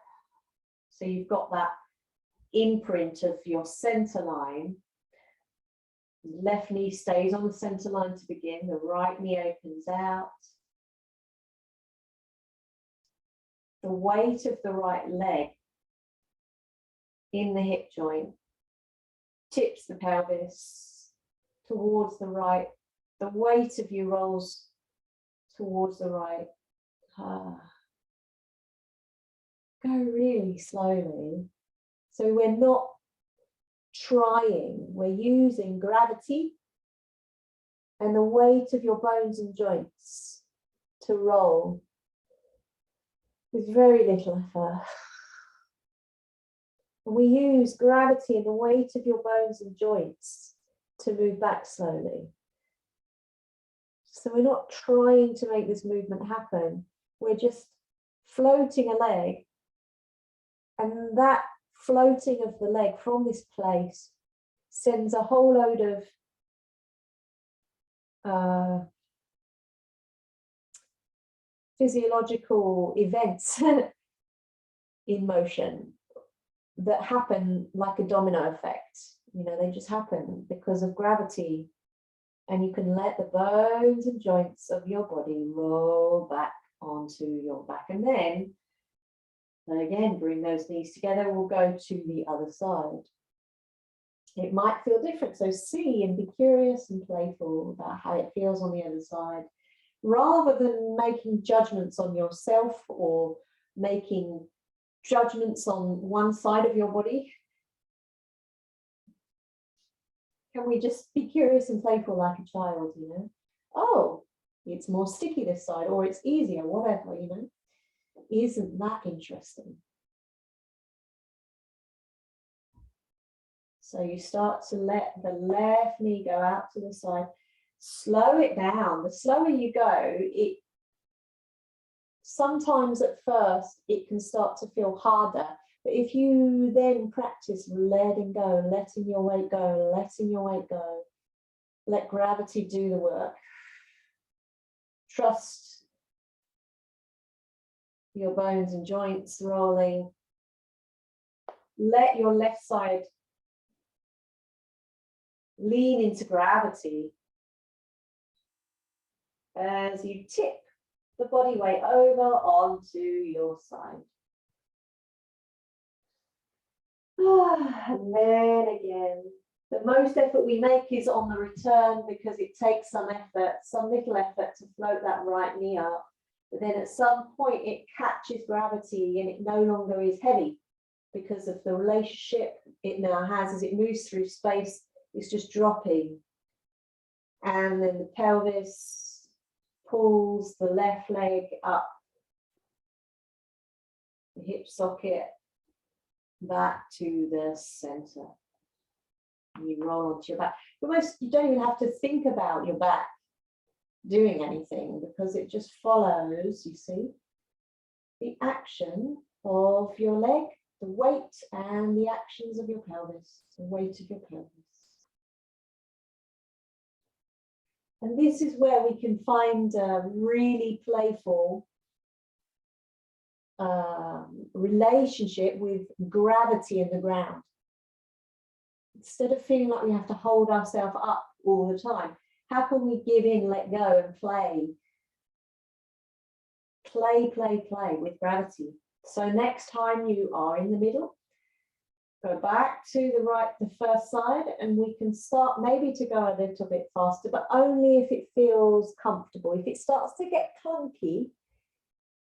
So you've got that imprint of your center line. Left knee stays on the center line to begin. The right knee opens out. The weight of the right leg in the hip joint tips the pelvis towards the right. The weight of you rolls towards the right. Go really slowly. So we're not trying, we're using gravity and the weight of your bones and joints to roll with very little effort. And we use gravity and the weight of your bones and joints to move back slowly. So we're not trying to make this movement happen. We're just floating a leg, and that floating of the leg from this place sends a whole load of physiological events in motion that happen like a domino effect. You know, they just happen because of gravity. And you can let the bones and joints of your body roll back onto your back. And then, again, bring those knees together. We'll go to the other side. It might feel different. So see and be curious and playful about how it feels on the other side, rather than making judgments on yourself or making judgments on one side of your body. Can we just be curious and playful like a child, you know? Oh, it's more sticky this side, or it's easier, whatever, you know? Isn't that interesting? So you start to let the left knee go out to the side. Slow it down. The slower you go, it sometimes at first it can start to feel harder. But if you then practice letting go, letting your weight go, letting your weight go, let gravity do the work. Trust your bones and joints rolling. Let your left side lean into gravity as you tip the body weight over onto your side. And then again, the most effort we make is on the return because it takes some effort, some little effort to float that right knee up. But then at some point it catches gravity and it no longer is heavy because of the relationship it now has as it moves through space. It's just dropping. And then the pelvis pulls the left leg up, the hip socket back to the center. You roll onto your back. You don't even have to think about your back doing anything because it just follows, you see, the action of your leg, the weight and the actions of your pelvis, the weight of your pelvis. And this is where we can find a really playful relationship with gravity in the ground. Instead of feeling like we have to hold ourselves up all the time, how can we give in, let go, and play? Play, play, play with gravity. So next time you are in the middle, go back to the right, the first side, and we can start maybe to go a little bit faster, but only if it feels comfortable. If it starts to get clunky,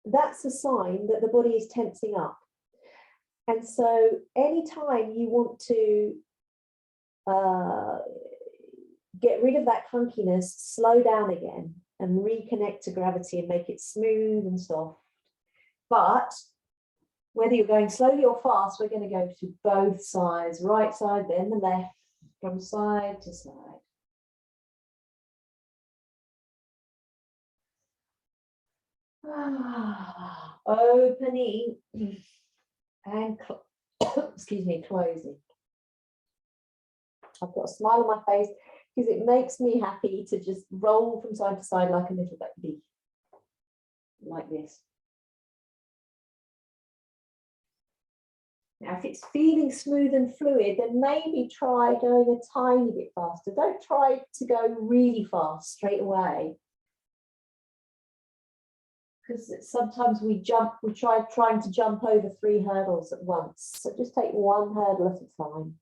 that's a sign that the body is tensing up. And so anytime you want to get rid of that clunkiness, slow down again and reconnect to gravity and make it smooth and soft. But whether you're going slowly or fast, we're going to go to both sides, right side, then the left, from side to side. Opening and excuse me, closing. I've got a smile on my face because it makes me happy to just roll from side to side like a little baby, like this. Now, if it's feeling smooth and fluid, then maybe try going a tiny bit faster. Don't try to go really fast straight away, because sometimes we try trying to jump over 3 hurdles at once. So just take one hurdle at a time.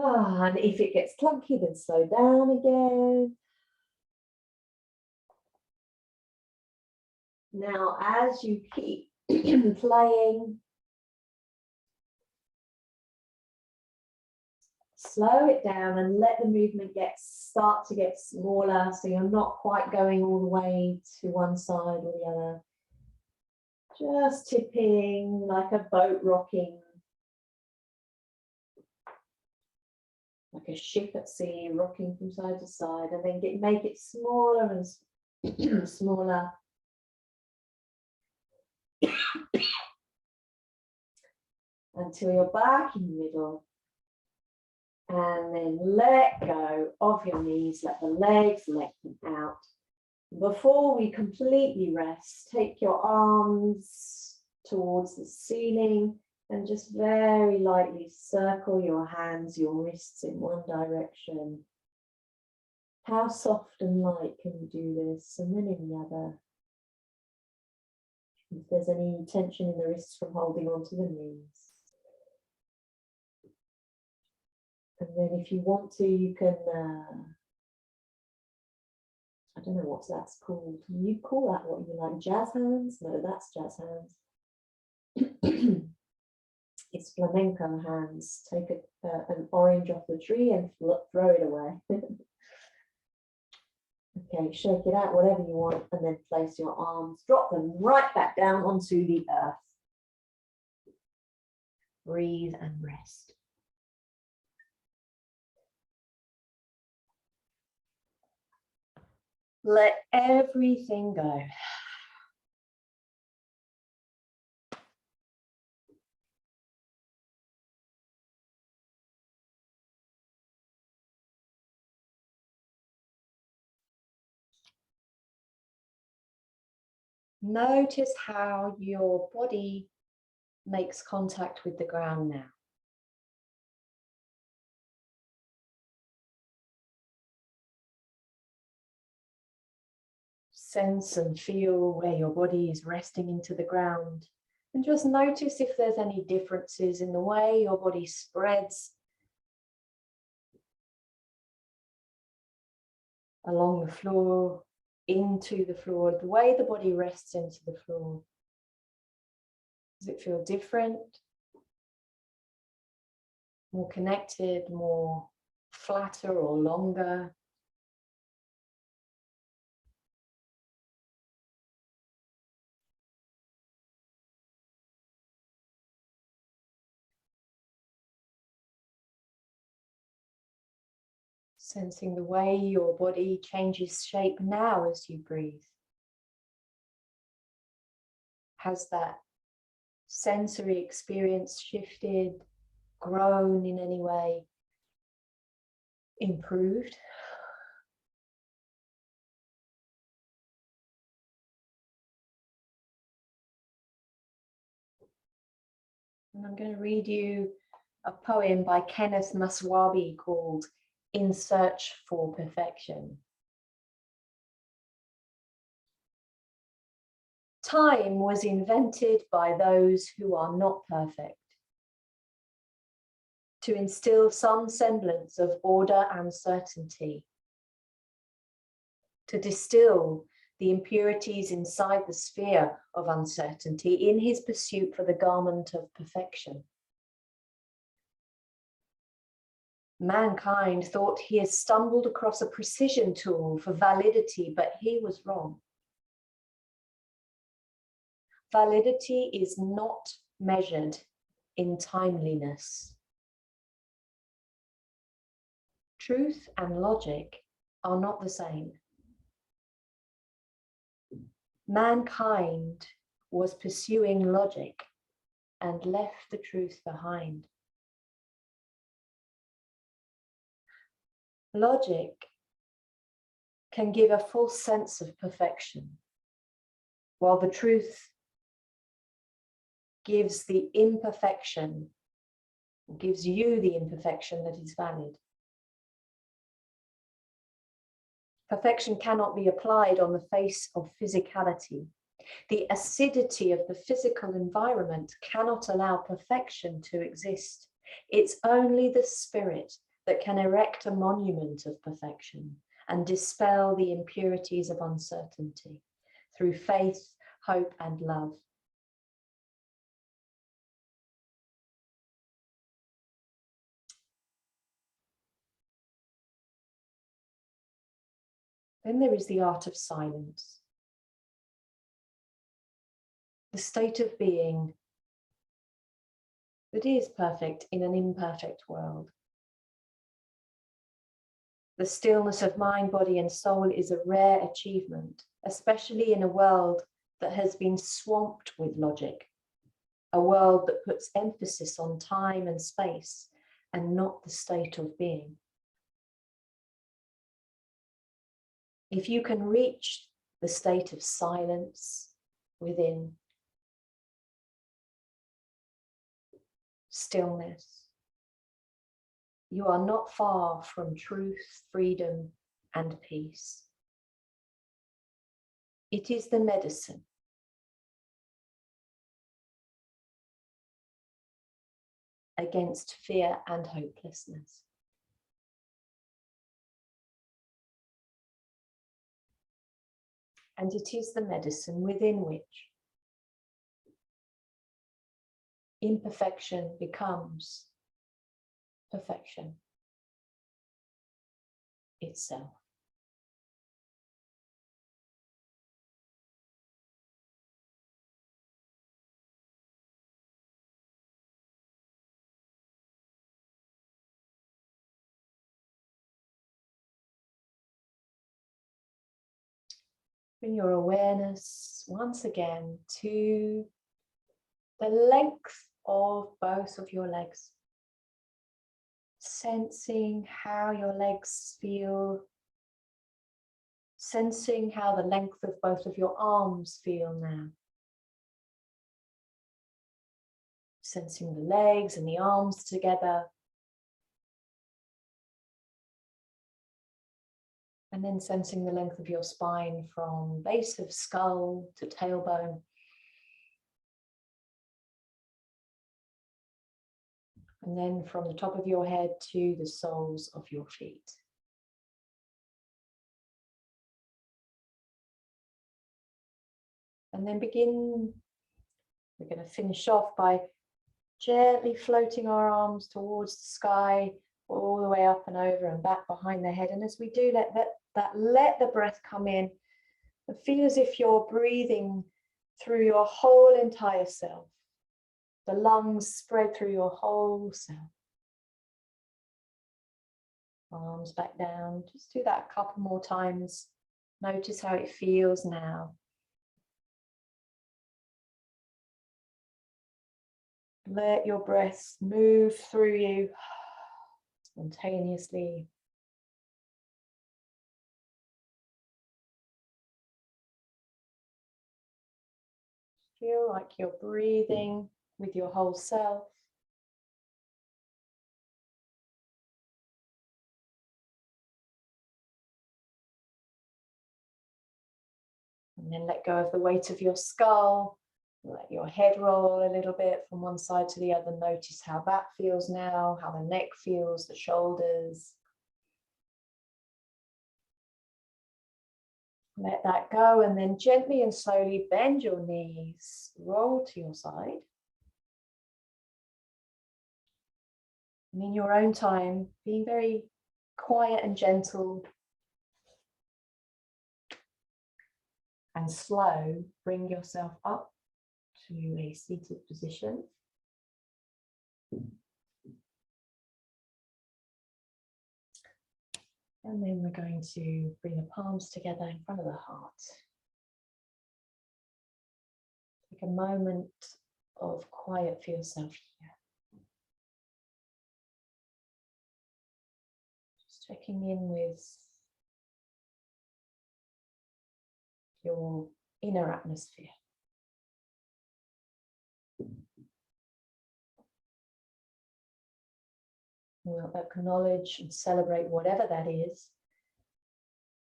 And if it gets clunky, then slow down again. Now, as you keep playing, slow it down and let the movement start to get smaller, so you're not quite going all the way to one side or the other. Just tipping like a boat rocking, like a ship at sea, rocking from side to side, and then make it smaller and smaller. Until you're back in the middle. And then let go of your knees, let the legs lengthen out. Before we completely rest, take your arms towards the ceiling and just very lightly circle your hands, your wrists in one direction. How soft and light can you do this, and then in the other? If there's any tension in the wrists from holding onto the knees. And then if you want to, you can, I don't know what that's called. You call that what you like, jazz hands? No, that's jazz hands. It's flamenco hands. Take an orange off the tree and throw it away. Okay, shake it out, whatever you want, and then place your arms, drop them right back down onto the earth. breathe and rest. Let everything go. Notice how your body makes contact with the ground now. Sense and feel where your body is resting into the ground. And just notice if there's any differences in the way your body spreads along the floor, into the floor, the way the body rests into the floor. Does it feel different? More connected, more flatter or longer? Sensing the way your body changes shape now as you breathe. Has that sensory experience shifted, grown in any way, improved? And I'm going to read you a poem by Kenneth Wabi called In Search for Perfection. Time was invented by those who are not perfect, to instill some semblance of order and certainty, to distill the impurities inside the sphere of uncertainty in his pursuit for the garment of perfection. Mankind thought he had stumbled across a precision tool for validity, but he was wrong. Validity is not measured in timeliness. Truth and logic are not the same. Mankind was pursuing logic and left the truth behind. Logic can give a false sense of perfection, while the truth gives the imperfection, gives you the imperfection that is valid. Perfection cannot be applied on the face of physicality. The acidity of the physical environment cannot allow perfection to exist. It's only the spirit that can erect a monument of perfection and dispel the impurities of uncertainty through faith, hope, and love. Then there is the art of silence, the state of being that is perfect in an imperfect world. The stillness of mind, body, and soul is a rare achievement, especially in a world that has been swamped with logic, a world that puts emphasis on time and space and not the state of being. If you can reach the state of silence within, stillness, you are not far from truth, freedom, and peace. It is the medicine against fear and hopelessness. And it is the medicine within which imperfection becomes perfection itself. Bring your awareness once again to the length of both of your legs. Sensing how your legs feel. Sensing how the length of both of your arms feel now. Sensing the legs and the arms together. And then sensing the length of your spine from base of skull to tailbone. And then from the top of your head to the soles of your feet. And then we're going to finish off by gently floating our arms towards the sky, all the way up and over and back behind the head. And as we do, let the breath come in and feel as if you're breathing through your whole entire self. The lungs spread through your whole self. Arms back down. Just do that a couple more times. Notice how it feels now. Let your breath move through you spontaneously. Feel like you're breathing with your whole self. And then let go of the weight of your skull. Let your head roll a little bit from one side to the other. Notice how that feels now, how the neck feels, the shoulders. Let that go, and then gently and slowly bend your knees, roll to your side. And in your own time, being very quiet and gentle and slow, bring yourself up to a seated position. And then we're going to bring the palms together in front of the heart. Take a moment of quiet for yourself here. Just checking in with your inner atmosphere. We'll acknowledge and celebrate whatever that is.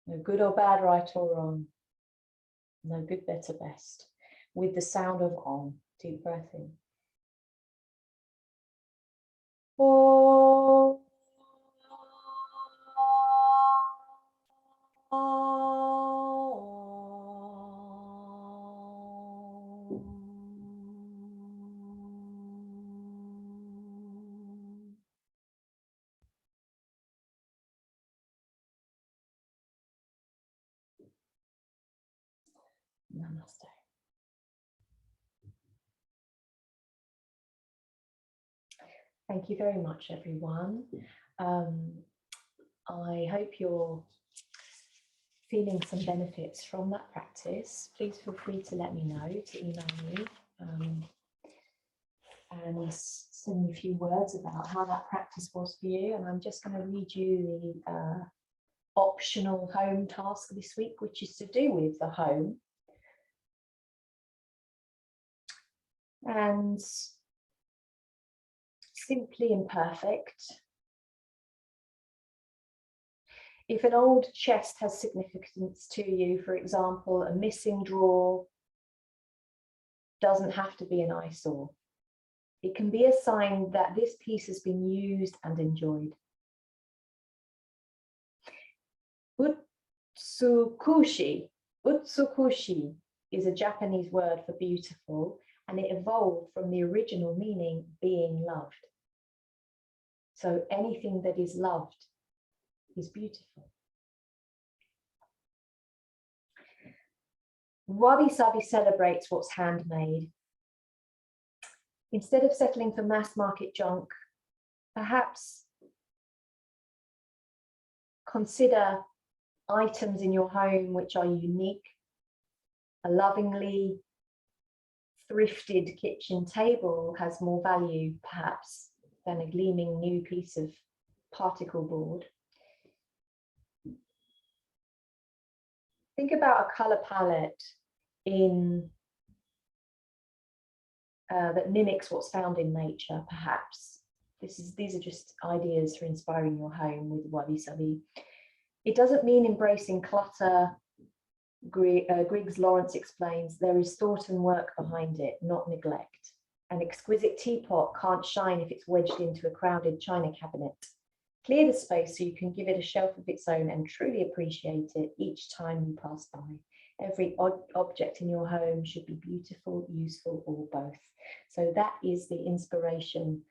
No good or bad, right or wrong. No good, better, best. With the sound of Om. Deep breath in. Om. Namaste. Thank you very much, everyone. I hope you're feeling some benefits from that practice. Please feel free to let me know, to email me and send me a few words about how that practice was for you. And I'm just going to read you the optional home task this week, which is to do with the home. And simply imperfect. If an old chest has significance to you, for example, a missing drawer doesn't have to be an eyesore. It can be a sign that this piece has been used and enjoyed. Utsukushi is a Japanese word for beautiful, and it evolved from the original meaning being loved. So anything that is loved is beautiful. Wabi Sabi celebrates what's handmade. Instead of settling for mass market junk, perhaps consider items in your home which are unique, A lovingly thrifted kitchen table has more value, perhaps, than a gleaming new piece of particle board. Think about a color palette that mimics what's found in nature, perhaps. These are just ideas for inspiring your home with Wabi Sabi. It doesn't mean embracing clutter. Griggs Lawrence explains, there is thought and work behind it, not neglect. An exquisite teapot can't shine if it's wedged into a crowded china cabinet. Clear the space so you can give it a shelf of its own and truly appreciate it each time you pass by. Every object in your home should be beautiful, useful, or both. So that is the inspiration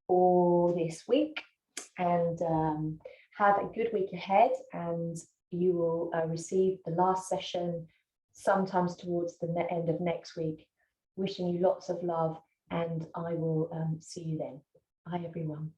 for this week. And have a good week ahead, and you will receive the last session sometimes towards the end of next week. Wishing you lots of love, and I will see you then. Bye, everyone.